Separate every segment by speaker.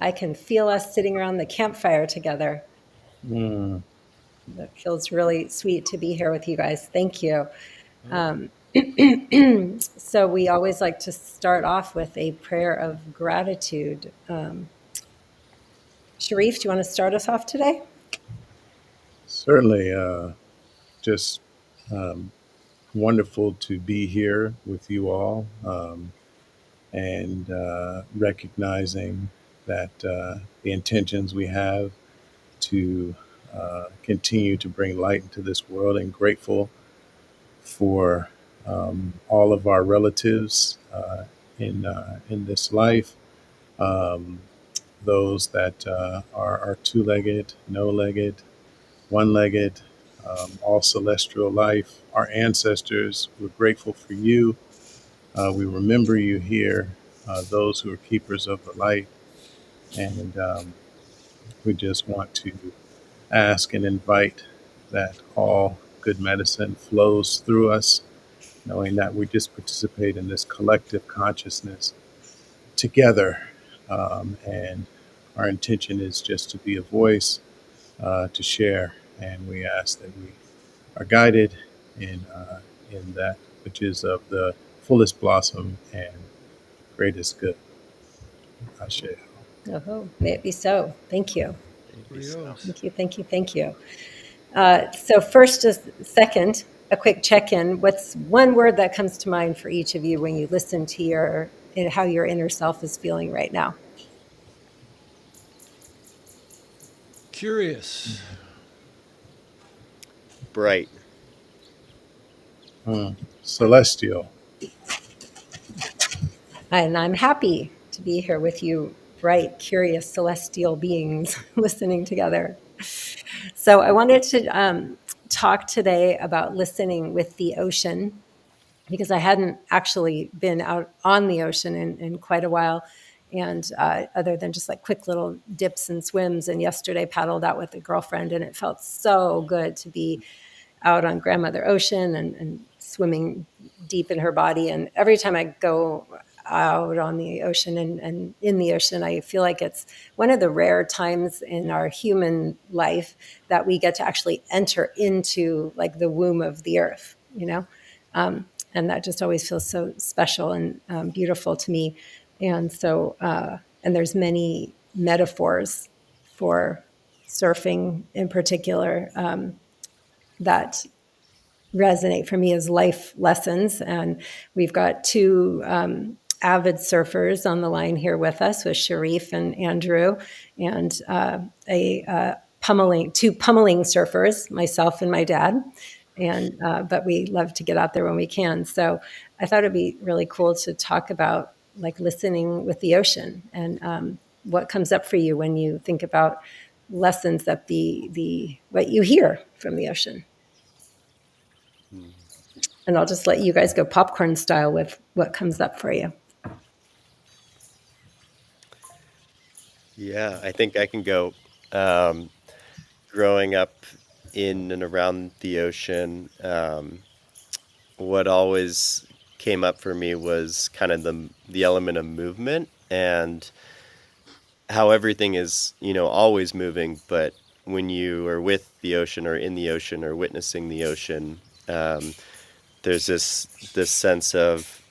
Speaker 1: I can feel us sitting around the campfire together.
Speaker 2: Mm.
Speaker 1: That feels really sweet to be here with you guys. Thank you.
Speaker 2: Oh,
Speaker 1: So we always like to start off with a prayer of gratitude. Shareef, do you want to start us off today?
Speaker 2: certainly, just um, wonderful to be here with you all, and recognizing that the intentions we have to continue to bring light into this world, and grateful for all of our relatives in this life. Um, those that are two-legged, no-legged, one-legged, all celestial life, our ancestors. We're grateful for you. We remember you here, those who are keepers of the light, and we just want to ask and invite that all good medicine flows through us, knowing that we just participate in this collective consciousness together. And our intention is just to be a voice, to share, and we ask that we are guided in that which is of the fullest blossom and greatest good. Ashe.
Speaker 1: Oh, may it be so. Thank you.
Speaker 3: Maybe so.
Speaker 1: Thank you. Thank you. Thank you. So first, just second, a quick check-in. What's one word that comes to mind for each of you when you listen to how your inner self is feeling right now?
Speaker 3: Curious.
Speaker 4: Bright.
Speaker 2: Celestial.
Speaker 1: And I'm happy to be here with you, bright, curious, celestial beings listening together. So I wanted to talk today about listening with the ocean, because I hadn't actually been out on the ocean in quite a while. And other than just like quick little dips and swims. And yesterday paddled out with a girlfriend, and it felt so good to be out on Grandmother Ocean and swimming deep in her body. And every time I go out on the ocean and in the ocean, I feel like it's one of the rare times in our human life that we get to actually enter into like the womb of the earth, you know? And that just always feels so special and beautiful to me. And so, and there's many metaphors for surfing in particular, that resonate for me as life lessons. And we've got two avid surfers on the line here with us, with Shareef and Andrew, and two pummeling surfers, myself and my dad. And but we love to get out there when we can. So I thought it'd be really cool to talk about like listening with the ocean, and what comes up for you when you think about lessons that the what you hear from the ocean. And I'll just let you guys go popcorn style with what comes up for you.
Speaker 4: Yeah, I think I can go. Um, Growing up in and around the ocean, what always came up for me was kind of the element of movement and how everything is, always moving, but when you are with the ocean or in the ocean or witnessing the ocean, um, there's this sense of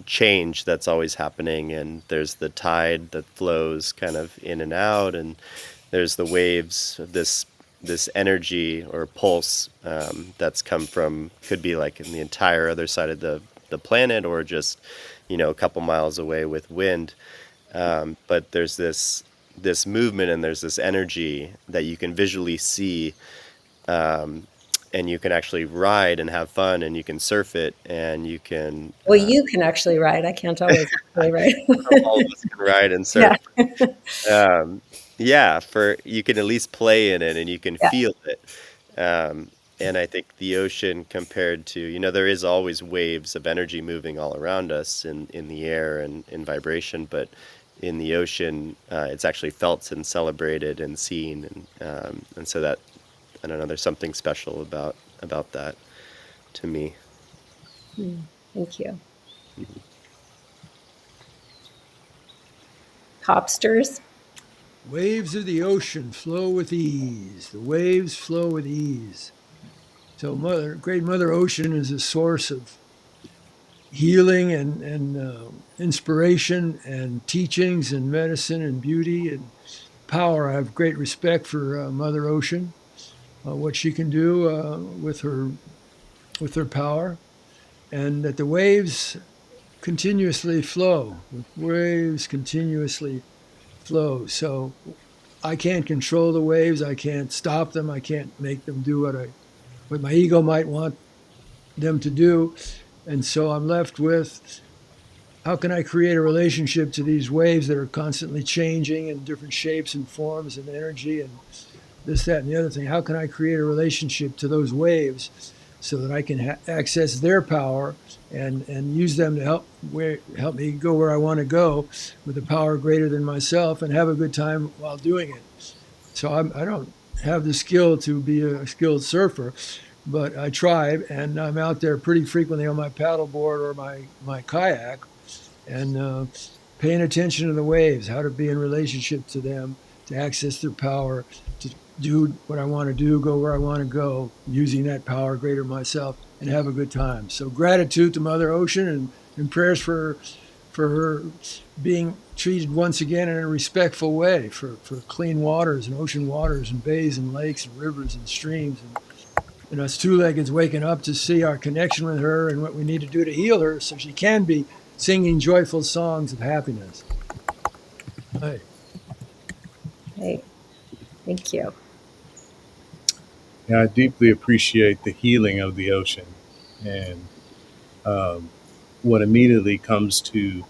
Speaker 4: change that's always happening, and there's the tide that flows kind of in and out, and there's the waves of this energy or pulse that's come from, could be like in the entire other side of the planet, or just a couple miles away with wind. But there's this movement, and there's this energy that you can visually see, and you can actually ride and have fun, and you can surf it, and you can
Speaker 1: Well, you can actually ride. I can't always actually ride.
Speaker 4: all of us can ride and surf.
Speaker 1: Yeah,
Speaker 4: Um, yeah, for you can at least play in it, and you can
Speaker 1: yeah.
Speaker 4: feel it. And I think the ocean, compared to, there is always waves of energy moving all around us in the air and in vibration, but in the ocean, it's actually felt and celebrated and seen, and so that, I don't know, there's something special about that to me.
Speaker 1: Thank you. Popsters.
Speaker 3: Waves of the ocean flow with ease. The waves flow with ease. So, great Mother Ocean is a source of healing and inspiration and teachings and medicine and beauty and power. I have great respect for Mother Ocean, what she can do with her power, and that the waves continuously flow. The waves continuously flow. So I can't control the waves. I can't stop them. I can't make them do what my ego might want them to do. And so I'm left with, how can I create a relationship to these waves that are constantly changing in different shapes and forms and energy and this, that, and the other thing? How can I create a relationship to those waves so that I can access their power and use them to help me go where I want to go with a power greater than myself and have a good time while doing it? So I don't have the skill to be a skilled surfer, but I try, and I'm out there pretty frequently on my paddleboard or my kayak, and paying attention to the waves, how to be in relationship to them, to access their power, to do what I want to do, go where I want to go, using that power greater myself, and have a good time. So gratitude to Mother Ocean, and prayers for her being treated once again in a respectful way, for clean waters and ocean waters and bays and lakes and rivers and streams, and us two-leggeds waking up to see our connection with her and what we need to do to heal her so she can be singing joyful songs of happiness. Hey.
Speaker 1: Right. Thank you.
Speaker 2: Yeah, I deeply appreciate the healing of the ocean. And um, what immediately comes to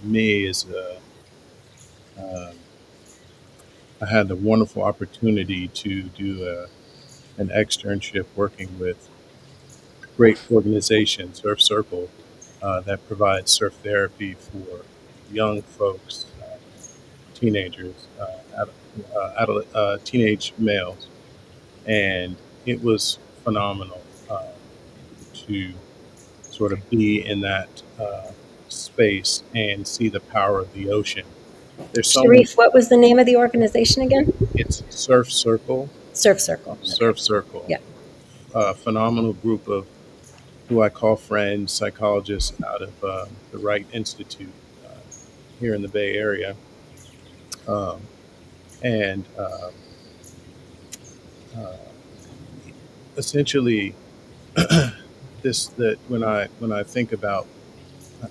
Speaker 2: me is I had the wonderful opportunity to do an externship working with a great organization, Surf Circle, that provides surf therapy for young folks, teenagers, teenage males. And it was phenomenal to sort of be in that space and see the power of the ocean. There's so many.
Speaker 1: Shareef, what was the name of the organization again?
Speaker 2: It's Surf Circle.
Speaker 1: Surf Circle. Okay.
Speaker 2: Surf Circle.
Speaker 1: Yeah.
Speaker 2: A phenomenal group of who I call friends, psychologists out of the Wright Institute uh, here in the Bay Area, um, and uh, essentially this that when I think about,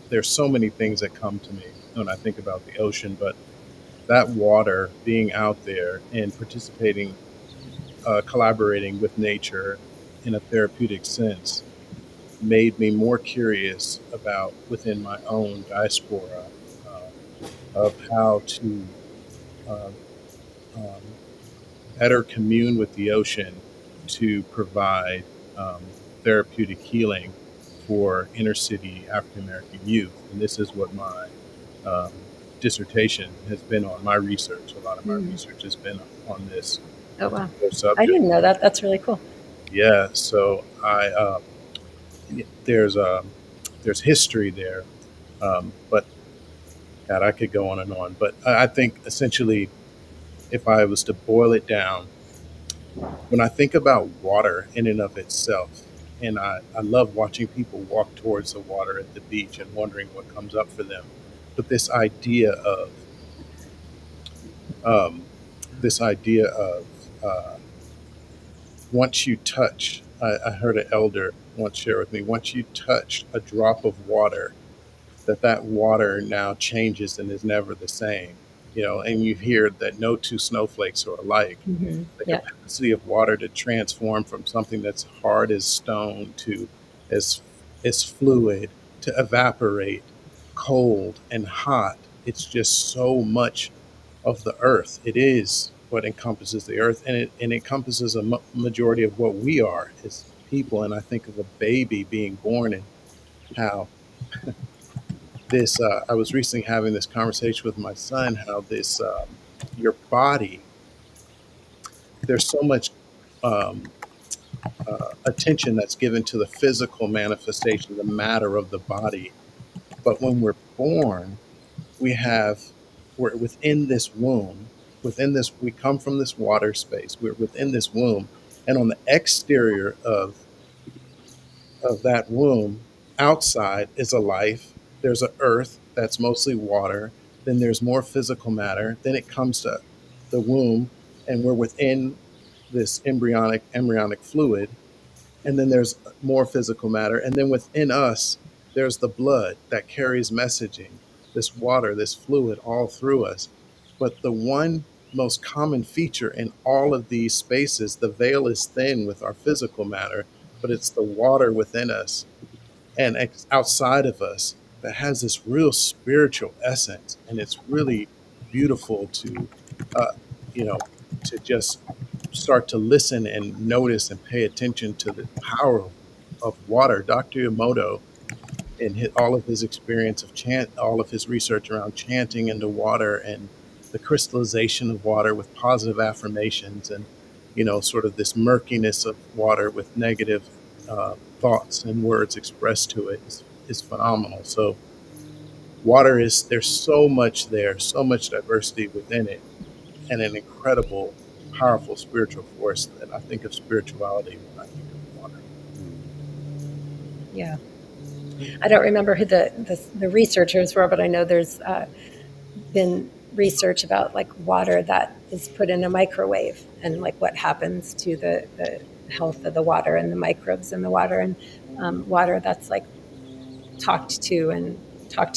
Speaker 2: there's so many things that come to me when I think about the ocean, but that water, being out there and participating, collaborating with nature in a therapeutic sense, made me more curious about within my own diaspora, of how to uh, um, better commune with the ocean to provide um, therapeutic healing for inner city African American youth. And this is what my um, dissertation has been on. My research, a lot of my
Speaker 1: Mm.
Speaker 2: research has been on this
Speaker 1: Oh, wow.
Speaker 2: particular
Speaker 1: I
Speaker 2: subject.
Speaker 1: didn't know that. That's really cool.
Speaker 2: Yeah, so there's there's history there, but God, I could go on and on. But I think essentially, if I was to boil it down, when I think about water in and of itself, and I love watching people walk towards the water at the beach and wondering what comes up for them. But um, this idea of uh, once you touch, I heard an elder once share with me, once you touch a drop of water, that water now changes and is never the same. You know, and you hear that no two snowflakes are alike.
Speaker 1: Hmm.
Speaker 2: The
Speaker 1: Yeah.
Speaker 2: capacity of water to transform from something that's hard as stone to as fluid, to evaporate, cold and hot. It's just so much of the earth. It is what encompasses the earth, and it encompasses a majority of what we are as people. And I think of a baby being born and how this. I was recently having this conversation with my son. How this your body. There's so much um, attention that's given to the physical manifestation, the matter of the body. But when we're born, we have we're within this womb. within this, we come from this water space, we're within this womb, and on the exterior of that womb, outside is a life. There's a earth that's mostly water. Then there's more physical matter. Then it comes to the womb, and we're within this embryonic fluid. And then there's more physical matter. And then within us, there's the blood that carries messaging, this water, this fluid all through us. But the one most common feature in all of these spaces, the veil is thin with our physical matter, but it's the water within us and outside of us that has this real spiritual essence. And it's really beautiful to, uh, you know, to just start to listen and notice and pay attention to the power of water. Dr. Emoto, in all of his experience of all of his research around chanting into water and the crystallization of water with positive affirmations, and sort of this murkiness of water with negative thoughts and words expressed to it is phenomenal. So water is, there's so much there, so much diversity within it, and an incredible, powerful spiritual force that I think of spirituality when I think of water.
Speaker 1: Yeah. I don't remember who the researchers were, but I know there's been research about like water that is put in a microwave and like what happens to the health of the water and the microbes in the water, and water that's like talked to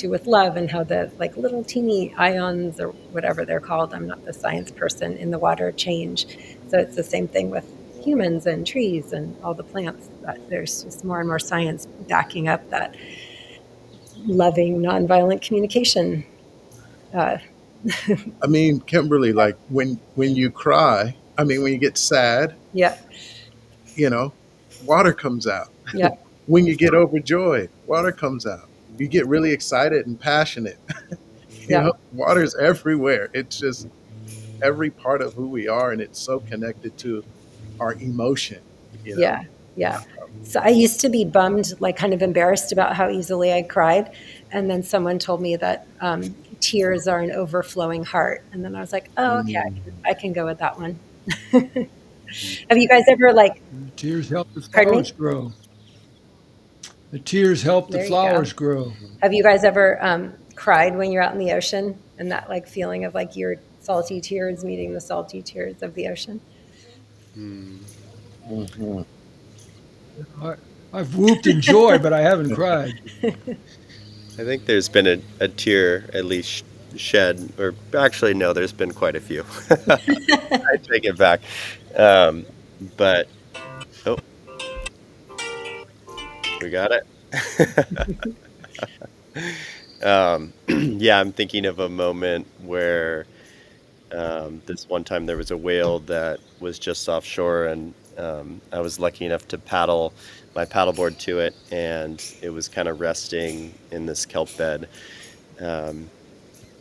Speaker 1: with love, and how the like little teeny ions or whatever they're called, I'm not the science person, in the water change. So it's the same thing with humans and trees and all the plants, that there's just more and more science backing up that loving nonviolent communication. uh,
Speaker 2: I mean, Kimberly, like when you cry, I mean, when you get sad,
Speaker 1: yeah,
Speaker 2: you know, water comes out.
Speaker 1: yeah,
Speaker 2: When you get overjoyed, water comes out. You get really excited and passionate.
Speaker 1: yeah,
Speaker 2: Water's everywhere. It's just every part of who we are, and it's so connected to our emotion. You know,
Speaker 1: yeah, yeah. So I used to be bummed, like kind of embarrassed about how easily I cried. And then someone told me that tears are an overflowing heart. And then I was like, oh, okay,
Speaker 2: Mm.
Speaker 1: I can go with that one. Have you guys ever like,
Speaker 3: The tears help the
Speaker 1: pardon
Speaker 3: flowers
Speaker 1: me?
Speaker 3: grow. The tears help the
Speaker 1: There you go.
Speaker 3: flowers grow.
Speaker 1: Have you guys ever cried when you're out in the ocean, and that like feeling of like your salty tears meeting the salty tears of the ocean?
Speaker 2: Mhm.
Speaker 3: I, I've whooped in joy, but I haven't cried.
Speaker 4: I think there's been a tear at least shed, or actually, no, there's been quite a few. I take it back. But, oh, we got it. Yeah, I'm thinking of a moment where this one time there was a whale that was just offshore, and I was lucky enough to paddle my paddleboard to it, and it was kind of resting in this kelp bed. Um,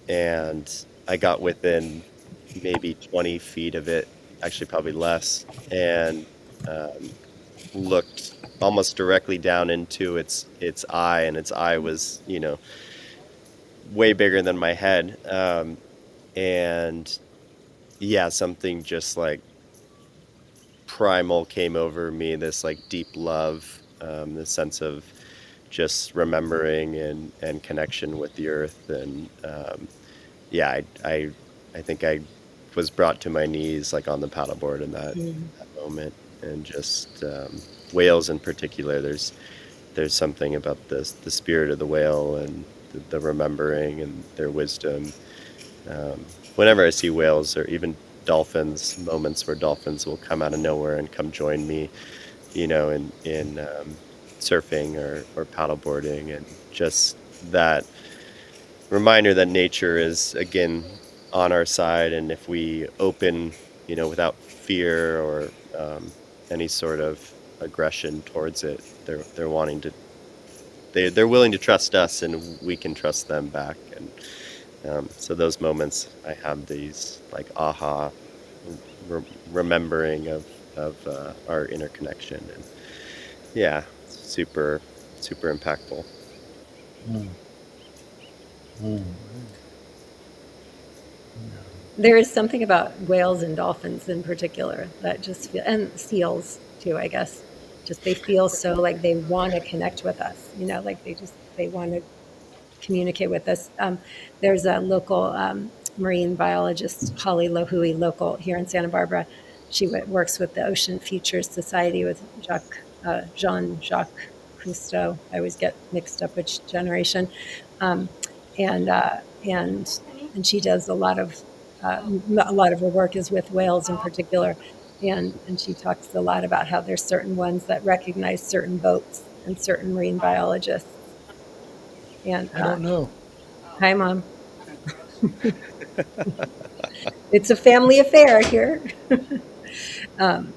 Speaker 4: and I got within maybe 20 feet of it, actually probably less, and um, looked almost directly down into its eye, and its eye was, way bigger than my head. And yeah, something just like primal came over me, this like deep love, this sense of just remembering and connection with the earth. And yeah, I think I was brought to my knees like on the paddleboard in that moment. And just whales in particular, there's something about the spirit of the whale and the remembering and their wisdom. Whenever I see whales or even dolphins, moments where dolphins will come out of nowhere and come join me, in surfing or paddleboarding, and just that reminder that nature is again on our side, and if we open, without fear or any sort of aggression towards it, they're wanting to they're willing to trust us, and we can trust them back. And so those moments, I have these like aha remembering of our interconnection, and yeah, super super impactful.
Speaker 2: Mm. Mm.
Speaker 1: There is something about whales and dolphins in particular that just feel, and seals too, I guess. Just they feel so like they want to connect with us, like they want to communicate with us. There's a local marine biologist, Holly Lohui, local here in Santa Barbara. She works with the Ocean Futures Society with Jean-Jacques Cousteau. I always get mixed up which generation. Um, and, uh, and, and she does a lot of her work is with whales in particular. And she talks a lot about how there's certain ones that recognize certain boats and certain marine biologists. And
Speaker 3: I don't know.
Speaker 1: hi, Mom. It's a family affair here. um,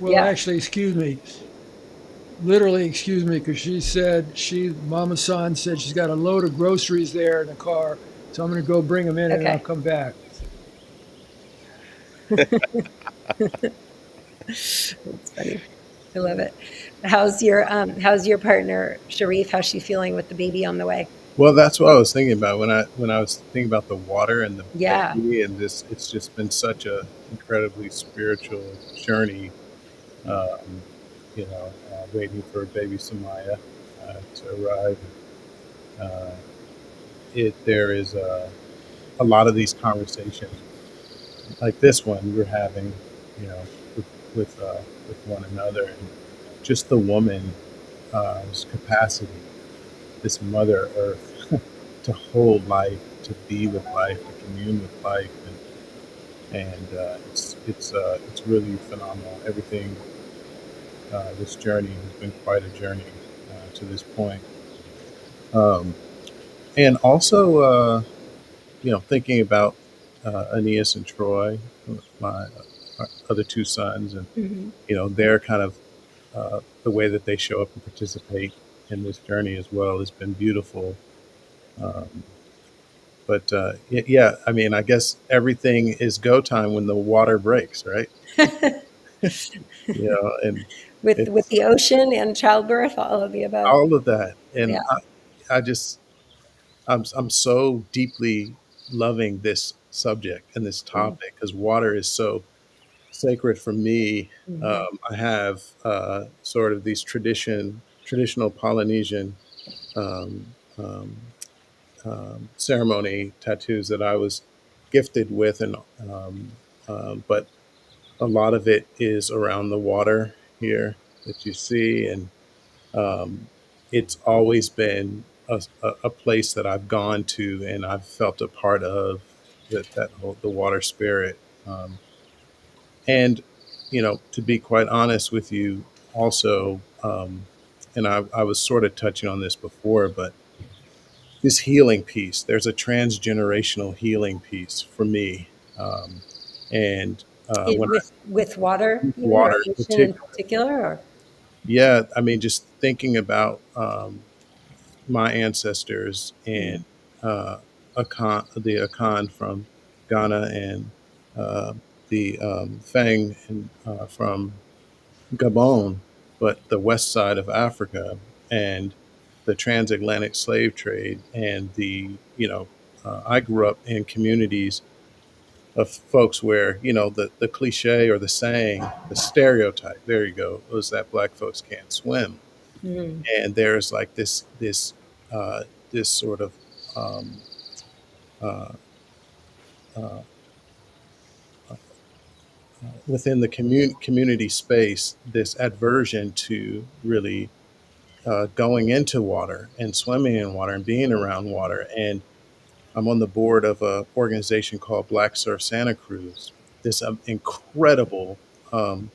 Speaker 3: Well,
Speaker 1: yeah.
Speaker 3: actually, excuse me. Literally, excuse me, because she said Mama San said she's got a load of groceries there in the car, so I'm going to go bring them in and I'll
Speaker 1: Okay.
Speaker 3: come back.
Speaker 1: It's funny. I love it. How's your partner, Shareef? How's she feeling with the baby on the way?
Speaker 2: Well, that's what I was thinking about when I was thinking about the water and the
Speaker 1: Yeah.
Speaker 2: baby and this. It's just been such a incredibly spiritual journey. Um, waiting for baby Samaya to arrive. Uh, there is a lot of these conversations like this one we're having, you know, with with one another, and just the woman's capacity, this Mother Earth, to hold life, to be with life, to commune with life, and it's really phenomenal. Everything, this journey has been quite a journey to this point, um, and also thinking about Aeneas and Troy, my other two sons, and
Speaker 1: Hmm.
Speaker 2: their kind of the way that they show up and participate in this journey as well has been beautiful. Um, but yeah, I mean, I guess everything is go time when the water breaks, right? And
Speaker 1: With
Speaker 2: it's
Speaker 1: the ocean and childbirth, all of the above.
Speaker 2: all of that, and
Speaker 1: Yeah.
Speaker 2: I just I'm so deeply loving this subject and this topic because water is so sacred for me.
Speaker 1: Mm-hmm.
Speaker 2: I have sort of these traditional Polynesian um, um, ceremony tattoos that I was gifted with, and but a lot of it is around the water here that you see, and um, it's always been a place that I've gone to and I've felt a part of that whole the water spirit. And to be quite honest with you, also, and I was sort of touching on this before, but this healing piece, there's a transgenerational healing piece for me, and when I
Speaker 1: With water,
Speaker 2: use
Speaker 1: you mean, or
Speaker 2: water in
Speaker 1: ocean in
Speaker 2: particular,
Speaker 1: particular, or
Speaker 2: yeah, I mean, just thinking about my ancestors and
Speaker 1: mm,
Speaker 2: The Akan from Ghana and uh, the Fang from Gabon, but the west side of Africa, and the transatlantic slave trade, and I grew up in communities of folks where the cliche or the saying, the stereotype, there you go, was that black folks can't swim,
Speaker 1: mm,
Speaker 2: and there's like uh, this sort of um, uh, uh, within the community space, this aversion to really going into water and swimming in water and being around water. And I'm on the board of an organization called Black Surf Santa Cruz. This incredible um,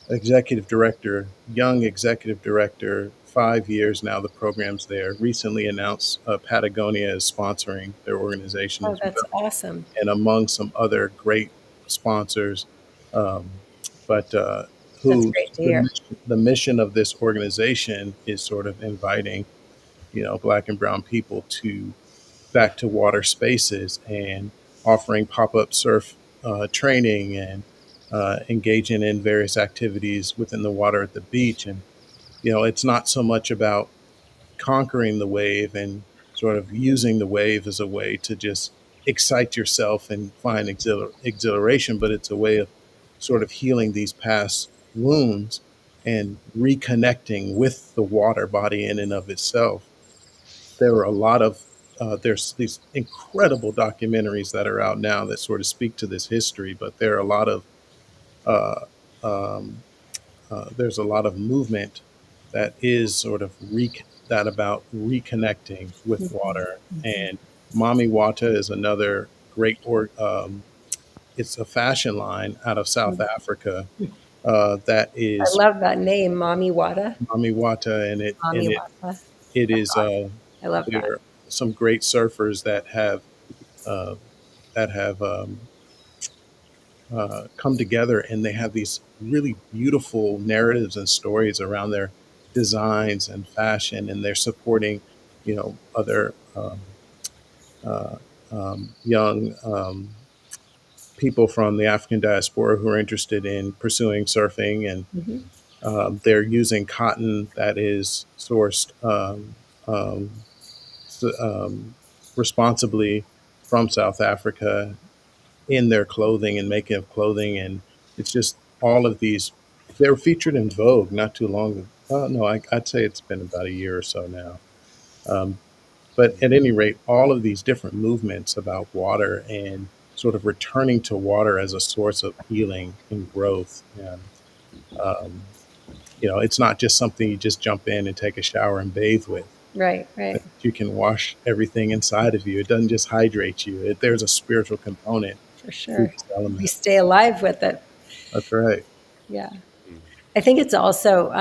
Speaker 2: executive director, young executive director, 5 years now. The program's there. Recently announced Patagonia is sponsoring their organization
Speaker 1: oh,
Speaker 2: as
Speaker 1: that's
Speaker 2: well,
Speaker 1: awesome.
Speaker 2: and among some other great sponsors. Um, but
Speaker 1: That's
Speaker 2: who
Speaker 1: great to hear.
Speaker 2: the mission of this organization is sort of inviting black and brown people to back to water spaces and offering pop-up surf training and engaging in various activities within the water at the beach. And it's not so much about conquering the wave and sort of using the wave as a way to just excite yourself and find exhilaration, but it's a way of sort of healing these past wounds and reconnecting with the water body in and of itself. There are a lot of there's these incredible documentaries that are out now that sort of speak to this history, but there are a lot of uh, um, there's a lot of movement that is sort of that about reconnecting with water. And Mami Wata is another great it's a fashion line out of South Africa that
Speaker 1: I
Speaker 2: is
Speaker 1: love that name, Mommy Wada.
Speaker 2: Mami Wata, and
Speaker 1: Mommy Wada.
Speaker 2: it
Speaker 1: That's
Speaker 2: is
Speaker 1: awesome. I love
Speaker 2: there
Speaker 1: that.
Speaker 2: are some great surfers uh, that have come together, and they have these really beautiful narratives and stories around their designs and fashion, and they're supporting, other uh, young people from the African diaspora who are interested in pursuing surfing, and
Speaker 1: Hmm.
Speaker 2: they're using cotton that is sourced um, responsibly from South Africa in their clothing and making of clothing. And it's just all of these. They were featured in Vogue not too long ago. No, I'd say it's been about a year or so now. Um, but at any rate, all of these different movements about water and sort of returning to water as a source of healing and growth. And, um, it's not just something you just jump in and take a shower and bathe with.
Speaker 1: Right, right,
Speaker 2: You can wash everything inside of you. It doesn't just hydrate you. There's a spiritual component
Speaker 1: for
Speaker 2: to
Speaker 1: sure.
Speaker 2: this
Speaker 1: We
Speaker 2: element.
Speaker 1: stay alive with it.
Speaker 2: That's right.
Speaker 1: Yeah.
Speaker 4: Mm.
Speaker 1: I think it's also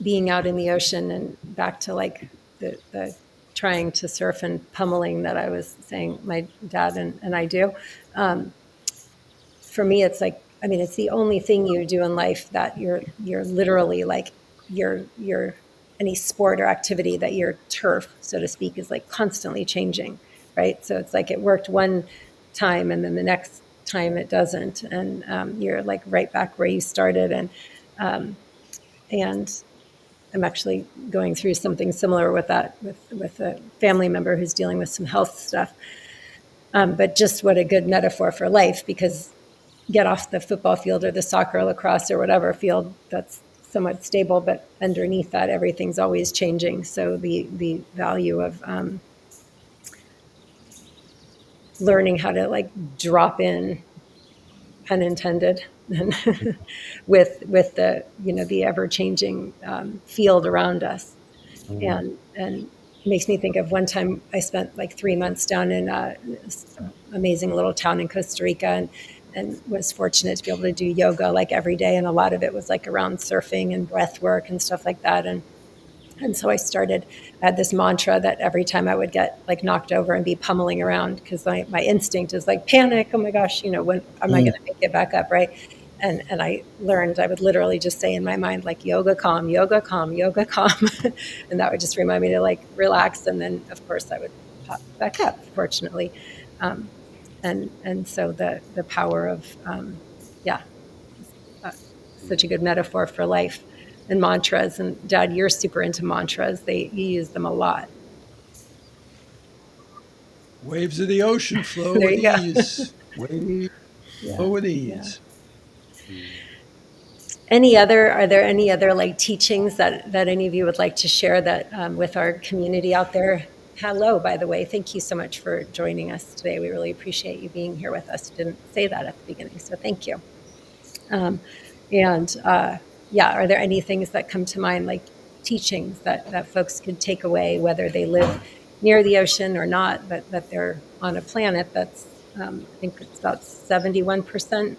Speaker 1: being out in the ocean and back to like the trying to surf and pummeling that I was saying my dad and I do. Um, for me, it's like, I mean, it's the only thing you do in life that you're literally like you're any sport or activity that your turf, so to speak, is like constantly changing, right? So it's like it worked one time and then the next time it doesn't, and you're like right back where you started, um, and I'm actually going through something similar with that with a family member who's dealing with some health stuff. But just what a good metaphor for life, because get off the football field or the soccer, lacrosse, or whatever field that's somewhat stable, but underneath that, everything's always changing. So the value of learning how to like drop in, pun intended, with the the ever changing field around us,
Speaker 2: Mm.
Speaker 1: and makes me think of one time I spent like 3 months down in this amazing little town in Costa Rica, and was fortunate to be able to do yoga like every day, and a lot of it was like around surfing and breath work and stuff like that, and so I had this mantra that every time I would get like knocked over and be pummeling around, because my instinct is like panic, oh my gosh, when am I going
Speaker 2: Mm.
Speaker 1: to make it back up, right? And I learned I would literally just say in my mind like yoga calm, yoga calm, yoga calm, and that would just remind me to like relax, and then of course I would pop back up, fortunately, um, and so the power of yeah, uh, such a good metaphor for life and mantras. And Dad, you're super into mantras. You use them a lot.
Speaker 3: Waves of the ocean flow
Speaker 1: There
Speaker 3: with
Speaker 1: you go.
Speaker 3: ease. Waves
Speaker 1: Yeah,
Speaker 3: flow with
Speaker 1: yeah.
Speaker 3: ease.
Speaker 4: Mm.
Speaker 1: Are there any other like teachings that any of you would like to share that with our community out there? Hello, by the way. Thank you so much for joining us today. We really appreciate you being here with us. Didn't say that at the beginning, so thank you. Um, and yeah, are there any things that come to mind, like teachings that folks could take away, whether they live near the ocean or not, that they're on a planet that's, I think it's about 71%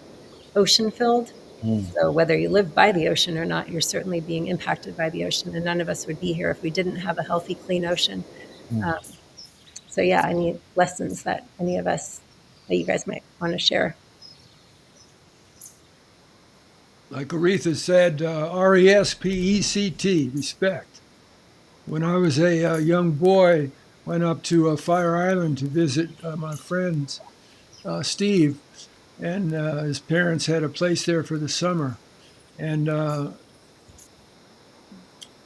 Speaker 1: ocean filled.
Speaker 2: Mm.
Speaker 1: So whether you live by the ocean or not, you're certainly being impacted by the ocean. And none of us would be here if we didn't have a healthy, clean ocean.
Speaker 2: Mm.
Speaker 1: Um, so yeah, any lessons that any of us that you guys might want to share?
Speaker 3: Like Aretha said, RESPECT, respect. When I was a young boy, went up to Fire Island to visit my friend Steve, and his parents had a place there for the summer. And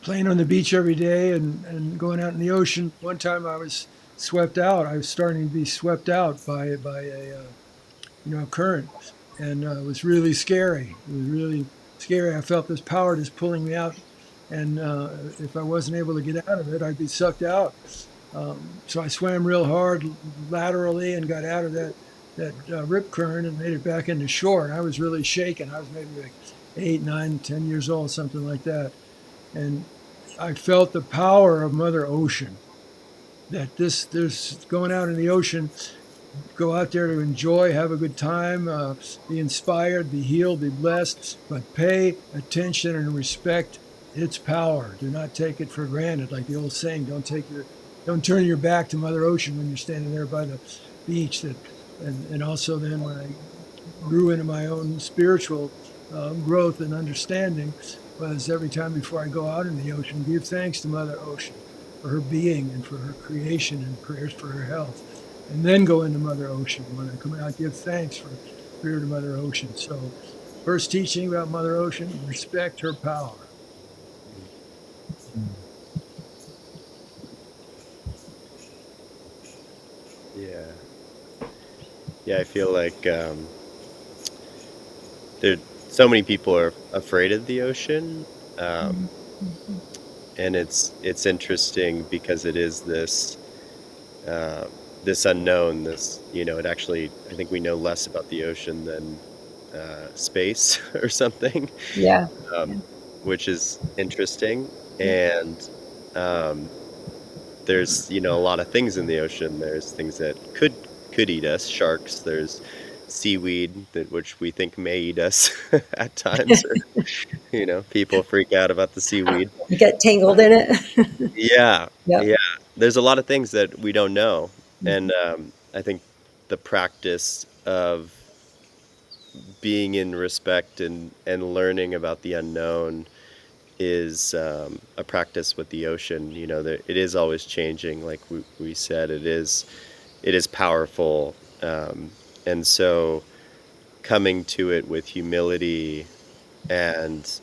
Speaker 3: playing on the beach every day and going out in the ocean. One time I was swept out. I was starting to be swept out by a current, and it was really scary. It was really scary. I felt this power just pulling me out, and if I wasn't able to get out of it, I'd be sucked out. So I swam real hard laterally and got out of that rip current and made it back into shore. And I was really shaken. I was maybe like 8, 9, 10 years old, something like that. And I felt the power of Mother Ocean. That there's going out in the ocean, go out there to enjoy, have a good time, be inspired, be healed, be blessed, but pay attention and respect its power. Do not take it for granted. Like the old saying, don't turn your back to Mother Ocean when you're standing there by the beach. And also then when I grew into my own spiritual growth and understanding, was every time before I go out in the ocean, give thanks to Mother Ocean for her being and for her creation, and prayers for her health. And then go into Mother Ocean. When I come out, give thanks for prayer to Mother Ocean. So first teaching about Mother Ocean, respect her power.
Speaker 4: Yeah. Yeah, I feel like there so many people are afraid of the ocean, um, and it's interesting because it is uh, this unknown. This it actually I think we know less about the ocean than space or something,
Speaker 1: Yeah.
Speaker 4: um, which is interesting. And um, there's a lot of things in the ocean. There's things that could eat us, sharks. There's seaweed which we think may eat us at times, or people freak out about the seaweed.
Speaker 1: You get tangled in it.
Speaker 4: Yeah,
Speaker 1: Yep.
Speaker 4: yeah. There's a lot of things that we don't know, and I think the practice of being in respect and learning about the unknown is a practice with the ocean. It is always changing, like we said. It is powerful, and so coming to it with humility and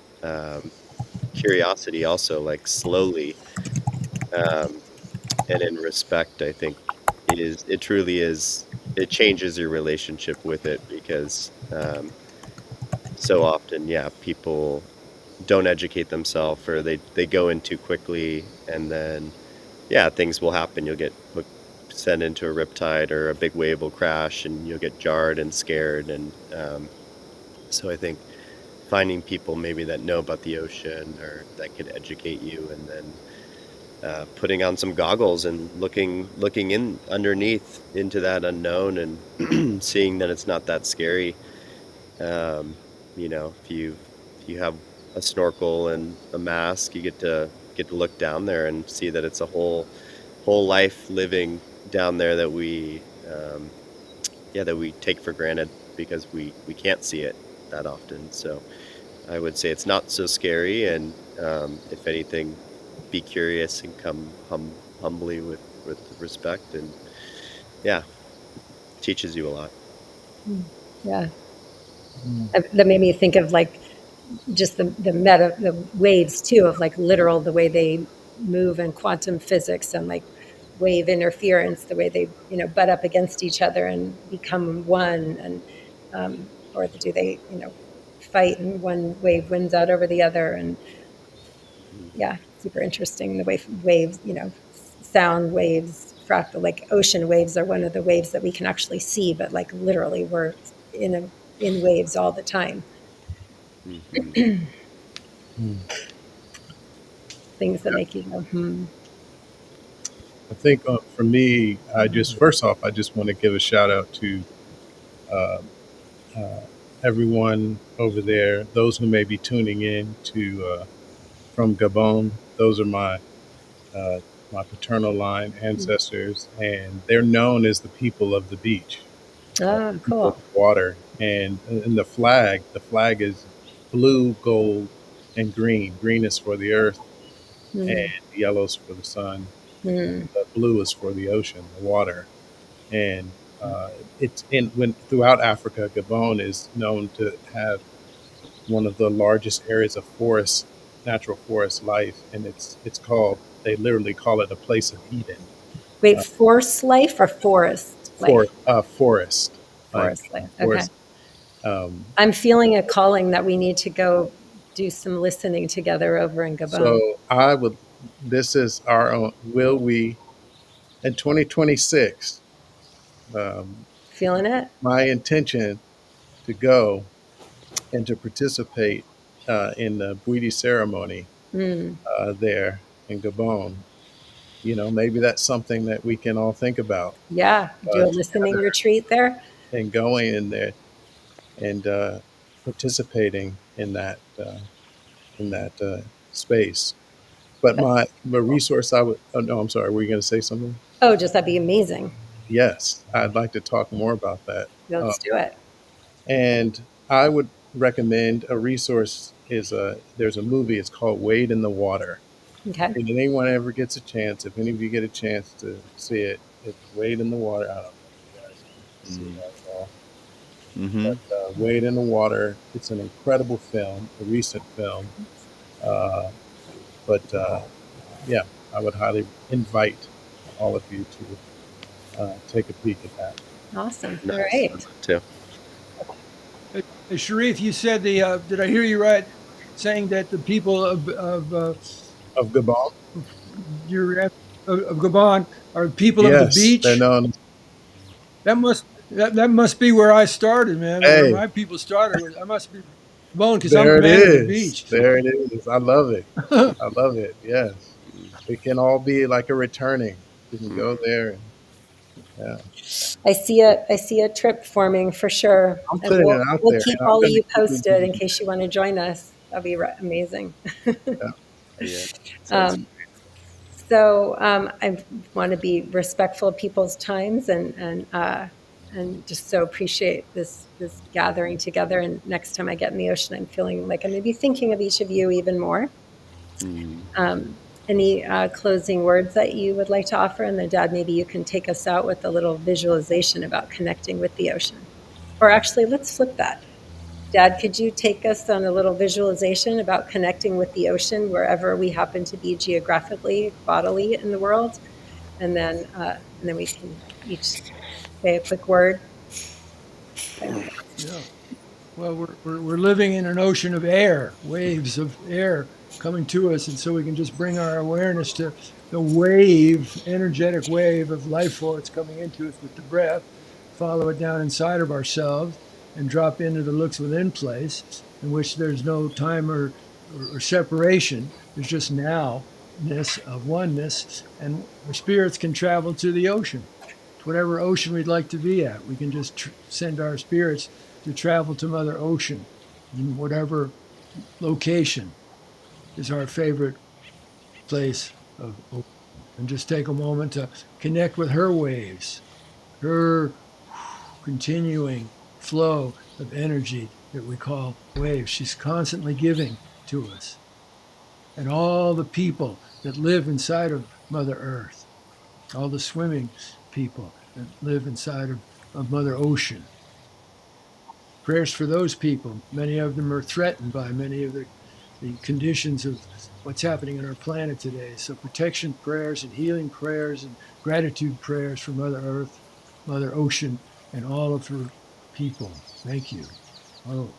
Speaker 4: curiosity, also, like, slowly, um, and in respect, I think it truly is. It changes your relationship with it, because so often, yeah, people don't educate themselves, or they go in too quickly, and then yeah, things will happen. You'll get sent into a riptide, or a big wave will crash, and you'll get jarred and scared. And so I think finding people maybe that know about the ocean, or that could educate you, and then putting on some goggles and looking in underneath into that unknown, and seeing that it's not that scary. Um, if you have a snorkel and a mask, you get to look down there and see that it's a whole life living down there, that we take for granted, because we can't see it that often. So I would say it's not so scary, and if anything, be curious and come humbly with respect, and yeah, teaches you a lot.
Speaker 1: Yeah. That made me think of like just the waves too, of like literal the way they move in quantum physics, and like wave interference, the way they butt up against each other and become one, and or do they fight and one wave wins out over the other. And yeah, super interesting the way waves, sound waves, fractal, like ocean waves are one of the waves that we can actually see, but like literally we're in waves all the time.
Speaker 4: Hmm.
Speaker 1: Things that make you go,
Speaker 2: I think for me, first off, I just want to give a shout out to uh, uh, everyone over there, those who may be tuning in from Gabon. Those are uh, my paternal line ancestors, and they're known as the people of the beach,
Speaker 1: oh,
Speaker 2: people of
Speaker 1: cool.
Speaker 2: the water. And the flag is blue, gold, and green. Green is for the earth, and
Speaker 1: Mm,
Speaker 2: yellow's for the sun.
Speaker 1: mm,
Speaker 2: The blue is for the ocean, the water. And it's in when throughout Africa, Gabon is known to have one of the largest areas of forest natural forest life, and it's called. They literally call it a place of Eden.
Speaker 1: Wait, force life or forest
Speaker 2: For
Speaker 1: life?
Speaker 2: forest, like
Speaker 1: Forest life. Okay.
Speaker 2: forest. Um,
Speaker 1: I'm feeling a calling that we need to go do some listening together over in Gabon.
Speaker 2: so I would. This is our own. Will we in 2026? Um,
Speaker 1: Feeling it?
Speaker 2: my intention to go and to participate in the Bwiti ceremony
Speaker 1: Mm.
Speaker 2: there in Gabon. Maybe that's something that we can all think about
Speaker 1: Yeah. Do a listening
Speaker 2: together,
Speaker 1: retreat there.
Speaker 2: and going in there and participating in that space. But my resource, I would. Oh no, I'm sorry. Were you going to say something?
Speaker 1: Oh, just that'd be amazing.
Speaker 2: Yes, I'd like to talk more about that. Uh,
Speaker 1: Let's do it.
Speaker 2: and I would recommend a resource. There's a movie. It's called Wade in the Water.
Speaker 1: Okay.
Speaker 2: And if anyone ever gets a chance, if any of you get a chance to see it, it's Wade in the Water. I don't know if you guys can see
Speaker 4: Mm.
Speaker 2: that at all.
Speaker 4: Mm-hmm.
Speaker 2: But Wade in the Water, it's an incredible film, a recent film. Uh, but yeah, I would highly invite all of you to take a peek at that.
Speaker 1: Awesome. All
Speaker 4: Nice.
Speaker 1: right.
Speaker 4: I'd love to.
Speaker 3: Hey, Shareef, you said did I hear you right saying that the people
Speaker 2: Of Gabon?
Speaker 3: your of Gabon are people of the
Speaker 2: Yes, they're
Speaker 3: beach?
Speaker 2: known.
Speaker 3: That must be where I started, man. Where
Speaker 2: Hey,
Speaker 3: my people started. I must be Gabon because I'm
Speaker 2: there
Speaker 3: the
Speaker 2: it
Speaker 3: man of the
Speaker 2: is.
Speaker 3: beach.
Speaker 2: There it is. I love it. I love it. Yes. We can all be like a returning. We can
Speaker 4: Mm.
Speaker 2: go there and yeah.
Speaker 1: I see a trip forming for sure,
Speaker 2: I'm
Speaker 1: and
Speaker 2: putting
Speaker 1: we'll
Speaker 2: it out
Speaker 1: we'll
Speaker 2: there,
Speaker 1: keep
Speaker 2: and I'm
Speaker 1: all of
Speaker 2: going to
Speaker 1: you
Speaker 2: keep it
Speaker 1: posted in
Speaker 2: moving.
Speaker 1: case you want to join us. That'd be amazing.
Speaker 2: Yeah.
Speaker 4: Yeah. Sounds.
Speaker 1: Um, so I want to be respectful of people's times and just so appreciate this gathering together. And next time I get in the ocean, I'm feeling like I'm going to be thinking of each of you even more.
Speaker 4: Mm.
Speaker 1: Um, any closing words that you would like to offer? And then, Dad, maybe you can take us out with a little visualization about connecting with the ocean. Or actually, let's flip that. Dad, could you take us on a little visualization about connecting with the ocean wherever we happen to be geographically, bodily in the world? And then we can each say a quick word. Okay.
Speaker 3: Yeah. Well, we're living in an ocean of air, waves of air coming to us, and so we can just bring our awareness to the wave, energetic wave of life force coming into us with the breath, follow it down inside of ourselves, and drop into the looks within place, in which there's no time or separation. There's just now-ness of oneness, and our spirits can travel to the ocean, to whatever ocean we'd like to be at. We can just send our spirits to travel to Mother Ocean in whatever location is our favorite place of ocean. And just take a moment to connect with her waves, her continuing flow of energy that we call waves. She's constantly giving to us. And all the people that live inside of Mother Earth, all the swimming people that live inside of Mother Ocean. Prayers for those people. Many of them are threatened by many of the conditions of what's happening on our planet today. So protection prayers and healing prayers and gratitude prayers for Mother Earth, Mother Ocean, and all of her people. Thank you. Oh,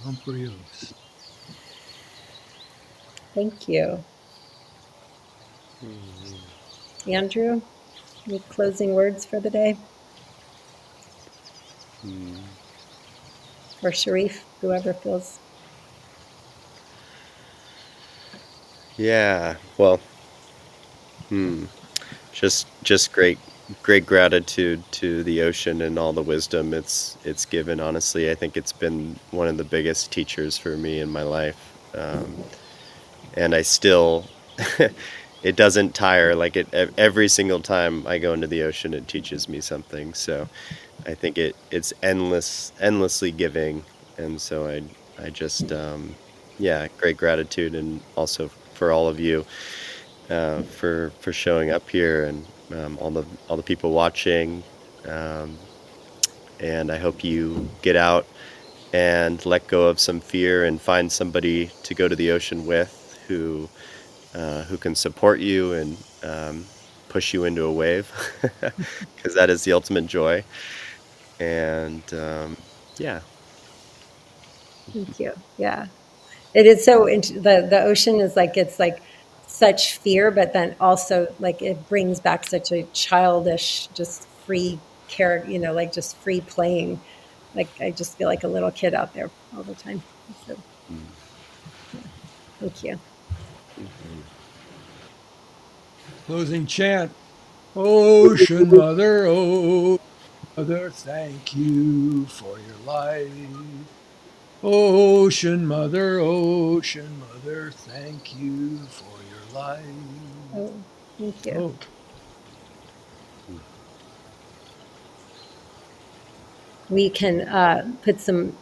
Speaker 3: Ombrios.
Speaker 1: Thank you. Andrew, any closing words for the day?
Speaker 4: Mm.
Speaker 1: Or Shareef, whoever feels.
Speaker 4: Yeah. Well. Hmm. Just great gratitude to the ocean and all the wisdom it's given. Honestly, I think it's been one of the biggest teachers for me in my life, and I still it doesn't tire. Like every single time I go into the ocean, it teaches me something. So I think it's endlessly giving, and so I just yeah, great gratitude, and also for all of you for showing up here, and all the people watching. Um, and I hope you get out and let go of some fear and find somebody to go to the ocean with who can support you and push you into a wave, because that is the ultimate joy. And yeah.
Speaker 1: Thank you. Yeah. It is so the ocean is like it's like such fear, but then also like it brings back such a childish, just free care, like just free playing. Like I just feel like a little kid out there all the time. So
Speaker 4: Mm.
Speaker 1: yeah, thank you.
Speaker 4: Mhm.
Speaker 3: Closing chant. Ocean Mother, oh Mother, thank you for your life. Ocean Mother, thank you for your life.
Speaker 1: Oh, thank you.
Speaker 3: Oh,
Speaker 1: We can put some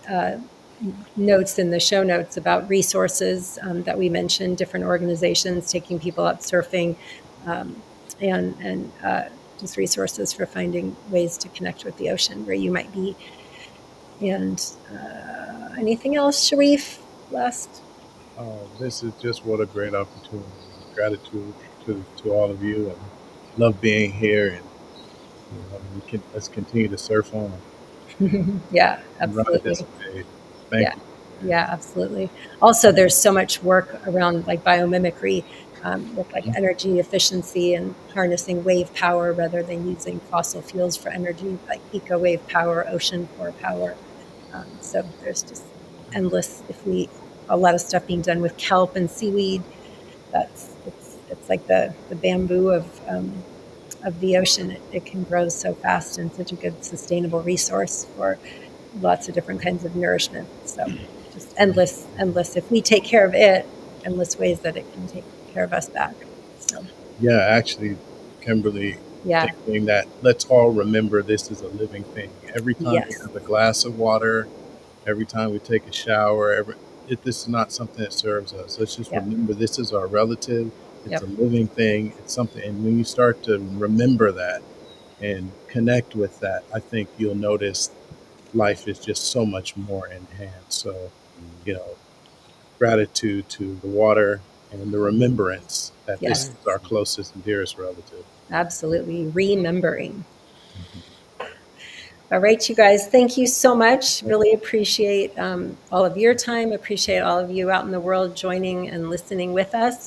Speaker 1: notes in the show notes about resources that we mentioned, different organizations taking people out surfing, um, and just resources for finding ways to connect with the ocean where you might be. And anything else, Shareef? Last.
Speaker 2: This is just what a great opportunity. Gratitude to all of you, and love being here. And let's continue to surf on
Speaker 1: Yeah,
Speaker 2: and ride this
Speaker 1: absolutely.
Speaker 2: wave.
Speaker 1: Yeah.
Speaker 2: Thank you.
Speaker 1: Yeah, absolutely. Also, there's so much work around like biomimicry with like energy efficiency and harnessing wave power rather than using fossil fuels for energy, like eco wave power, ocean core power. So there's just endless. A lot of stuff being done with kelp and seaweed. It's like the bamboo of the ocean. It can grow so fast and such a good sustainable resource for lots of different kinds of nourishment. So just endless. If we take care of it, endless ways that it can take care of us back. So
Speaker 2: Yeah, actually, Kimberly,
Speaker 1: yeah,
Speaker 2: thinking that let's all remember this is a living thing. Every time we
Speaker 1: yes,
Speaker 2: have a glass of water, every time we take a shower, this is not something that serves us. Let's just
Speaker 1: yep,
Speaker 2: remember this is our relative. It's
Speaker 1: yep,
Speaker 2: a living thing. It's something, and when you start to remember that and connect with that, I think you'll notice life is just so much more enhanced. So,
Speaker 4: Mm.
Speaker 2: you know, gratitude to the water and the remembrance that this
Speaker 1: yes,
Speaker 3: right.
Speaker 2: is our closest and dearest relative.
Speaker 1: absolutely. Remembering. All right, you guys, thank you so much. Really appreciate all of your time. Appreciate all of you out in the world joining and listening with us.